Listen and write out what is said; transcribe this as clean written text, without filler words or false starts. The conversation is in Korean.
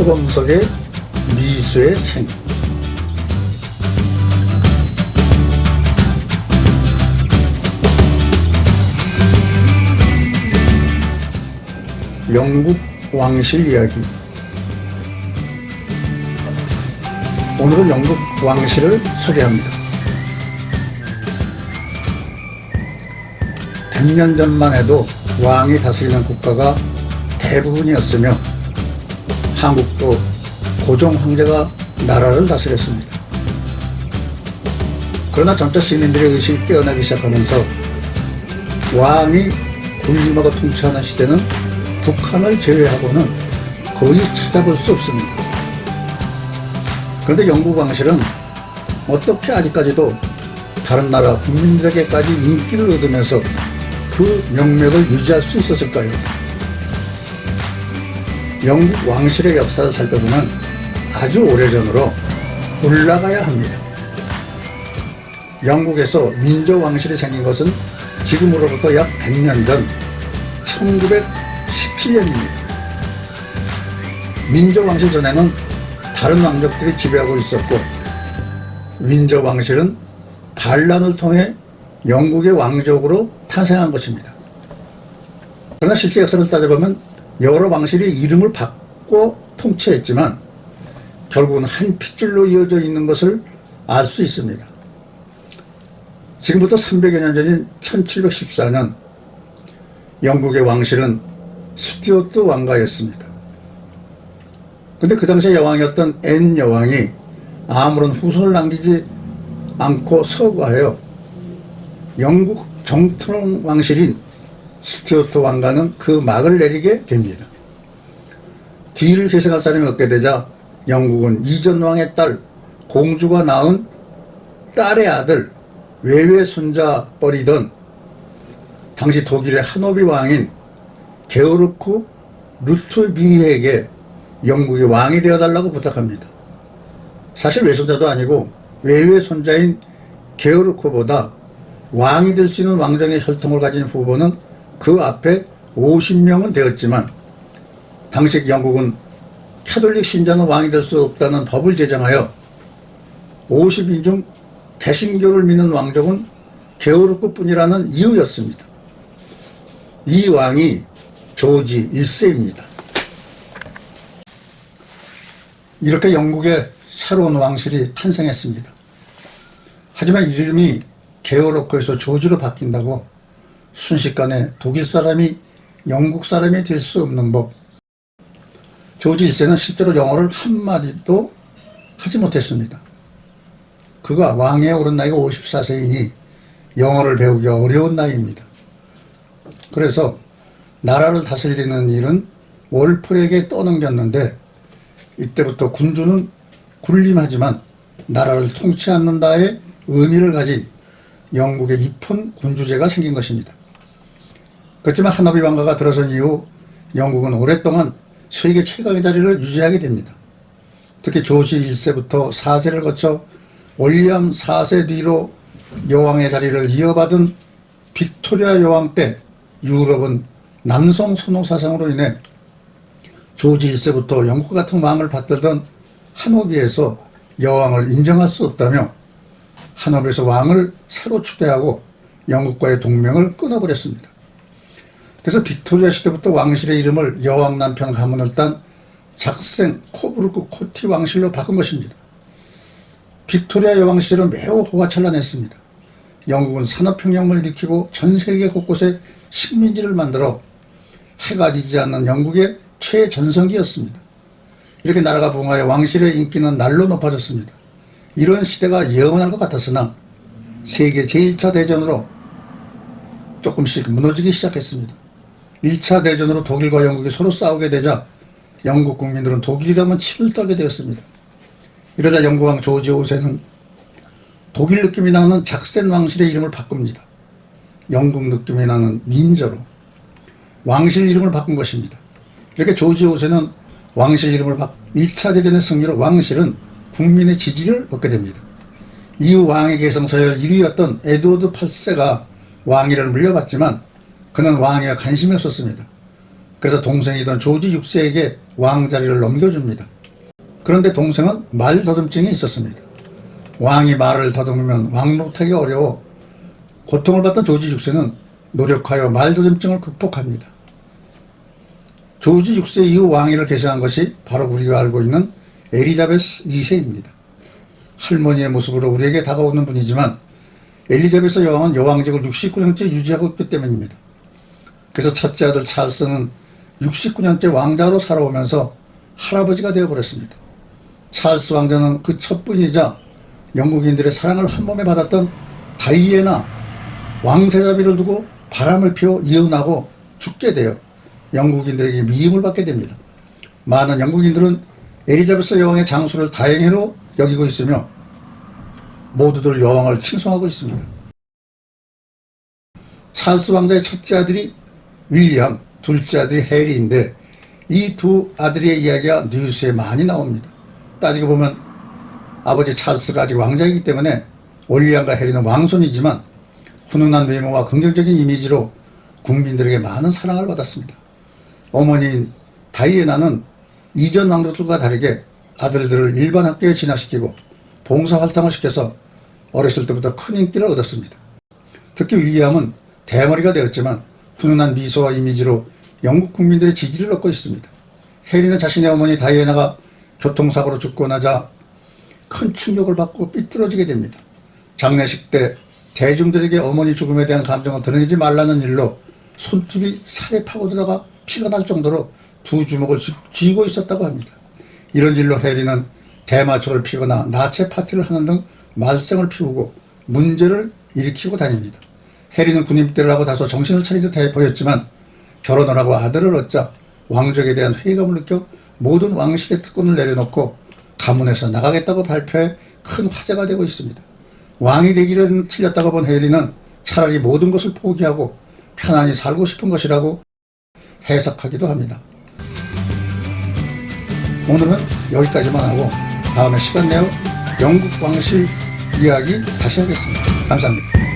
서검석의 미수의 생. 영국 왕실 이야기. 오늘은 영국 왕실을 소개합니다. 100년 전만 해도 왕이 다스리는 국가가 대부분이었으며 한국도 고종 황제가 나라를 다스렸습니다. 그러나 점차 시민들의 의식이 깨어나기 시작하면서 왕이 군림하고 통치하는 시대는 북한을 제외하고는 거의 찾아볼 수 없습니다. 그런데 영국 왕실은 어떻게 아직까지도 다른 나라 국민들에게까지 인기를 얻으면서 그 명맥을 유지할 수 있었을까요? 영국 왕실의 역사를 살펴보면 아주 오래전으로 올라가야 합니다. 영국에서 민족왕실이 생긴 것은 지금으로부터 약 100년 전 1917년입니다. 민족왕실 전에는 다른 왕족들이 지배하고 있었고, 민족왕실은 반란을 통해 영국의 왕족으로 탄생한 것입니다. 그러나 실제 역사를 따져보면 여러 왕실이 이름을 바꿔 통치했지만 결국은 한 핏줄로 이어져 있는 것을 알 수 있습니다. 지금부터 300여 년 전인 1714년 영국의 왕실은 스튜어트 왕가였습니다. 근데 그 당시에 여왕이었던 앤 여왕이 아무런 후손을 남기지 않고 서거하여 영국 정통 왕실인 스튜어트 왕가는 그 막을 내리게 됩니다. 뒤를 계승할 사람이 없게 되자 영국은 이전 왕의 딸 공주가 낳은 딸의 아들 외외 손자뻘이던 당시 독일의 하노비 왕인 게오르크 루트비히에게 영국의 왕이 되어달라고 부탁합니다. 사실 외손자도 아니고 외외 손자인 게오르크보다 왕이 될 수 있는 왕정의 혈통을 가진 후보는 그 앞에 50명은 되었지만 당시 영국은 캐톨릭 신자는 왕이 될 수 없다는 법을 제정하여 50인 중 개신교를 믿는 왕족은 게오르크뿐이라는 이유였습니다. 이 왕이 조지 1세입니다. 이렇게 영국의 새로운 왕실이 탄생했습니다. 하지만 이름이 게오르크에서 조지로 바뀐다고 순식간에 독일 사람이 영국 사람이 될 수 없는 법. 조지 1세는 실제로 영어를 한마디도 하지 못했습니다. 그가 왕위에 오른 나이가 54세이니 영어를 배우기가 어려운 나이입니다. 그래서 나라를 다스리는 일은 월플에게 떠넘겼는데 이때부터 군주는 군림하지만 나라를 통치 않는다의 의미를 가진 영국의 입헌 군주제가 생긴 것입니다. 그렇지만 하노비 왕가가 들어선 이후 영국은 오랫동안 세계 최강의 자리를 유지하게 됩니다. 특히 조지 1세부터 4세를 거쳐 윌리엄 4세 뒤로 여왕의 자리를 이어받은 빅토리아 여왕 때 유럽은 남성 선호 사상으로 인해 조지 1세부터 영국 같은 왕을 받들던 하노비에서 여왕을 인정할 수 없다며 하노비에서 왕을 새로 추대하고 영국과의 동맹을 끊어버렸습니다. 그래서 빅토리아 시대부터 왕실의 이름을 여왕 남편 가문을 딴 작생 코부르크 코티 왕실로 바꾼 것입니다. 빅토리아 여왕 시절은 매우 호화찬란했습니다. 영국은 산업혁명을 일으키고 전 세계 곳곳에 식민지를 만들어 해가 지지 않는 영국의 최전성기였습니다. 이렇게 나라가 부흥하여 왕실의 인기는 날로 높아졌습니다. 이런 시대가 영원할 것 같았으나 세계 제1차 대전으로 조금씩 무너지기 시작했습니다. 1차 대전으로 독일과 영국이 서로 싸우게 되자 영국 국민들은 독일이라면 침을 떨게 되었습니다. 이러자 영국왕 조지 5세는 독일 느낌이 나는 작센 왕실의 이름을 바꿉니다. 영국 느낌이 나는 민저로 왕실 이름을 바꾼 것입니다. 이렇게 조지 5세는 왕실 이름을 바꾼 1차 대전의 승리로 왕실은 국민의 지지를 얻게 됩니다. 이후 왕의 계승서열 1위였던 에드워드 8세가 왕위를 물려받지만 그는 왕위에 관심이 없었습니다. 그래서 동생이던 조지 6세에게 왕자리를 넘겨줍니다. 그런데 동생은 말 더듬증이 있었습니다. 왕이 말을 더듬으면 왕노릇하기 어려워 고통을 받던 조지 6세는 노력하여 말 더듬증을 극복합니다. 조지 6세 이후 왕위를 계승한 것이 바로 우리가 알고 있는 엘리자베스 2세입니다. 할머니의 모습으로 우리에게 다가오는 분이지만 엘리자베스 여왕은 여왕직을 69년째 유지하고 있기 때문입니다. 그래서 첫째 아들 찰스는 69년째 왕자로 살아오면서 할아버지가 되어버렸습니다. 찰스 왕자는 그 첩분이자 영국인들의 사랑을 한 몸에 받았던 다이애나 왕세자비를 두고 바람을 피워 이혼하고 죽게 되어 영국인들에게 미움을 받게 됩니다. 많은 영국인들은 엘리자베스 여왕의 장수를 다행히로 여기고 있으며 모두들 여왕을 칭송하고 있습니다. 찰스 왕자의 첫째 아들이 윌리엄, 둘째 아들이 해리인데 이 두 아들의 이야기가 뉴스에 많이 나옵니다. 따지고 보면 아버지 찰스가 아직 왕자이기 때문에 윌리엄과 해리는 왕손이지만 훈훈한 외모와 긍정적인 이미지로 국민들에게 많은 사랑을 받았습니다. 어머니인 다이애나는 이전 왕족들과 다르게 아들들을 일반 학교에 진학시키고 봉사활동을 시켜서 어렸을 때부터 큰 인기를 얻었습니다. 특히 윌리엄은 대머리가 되었지만 훈훈한 미소와 이미지로 영국 국민들의 지지를 얻고 있습니다. 해리는 자신의 어머니 다이애나가 교통사고로 죽고 나자 큰 충격을 받고 삐뚤어지게 됩니다. 장례식 때 대중들에게 어머니 죽음에 대한 감정을 드러내지 말라는 일로 손톱이 살에 파고들어가 피가 날 정도로 두 주먹을 쥐고 있었다고 합니다. 이런 일로 해리는 대마초를 피거나 나체 파티를 하는 등 말썽을 피우고 문제를 일으키고 다닙니다. 해리는 군입대를 하고 다소 정신을 차린 듯해 보였지만 결혼을 하고 아들을 얻자 왕족에 대한 회의감을 느껴 모든 왕실의 특권을 내려놓고 가문에서 나가겠다고 발표해 큰 화제가 되고 있습니다. 왕이 되기는 틀렸다고 본 해리는 차라리 모든 것을 포기하고 편안히 살고 싶은 것이라고 해석하기도 합니다. 오늘은 여기까지만 하고 다음에 시간 내어 영국 왕실 이야기 다시 하겠습니다. 감사합니다.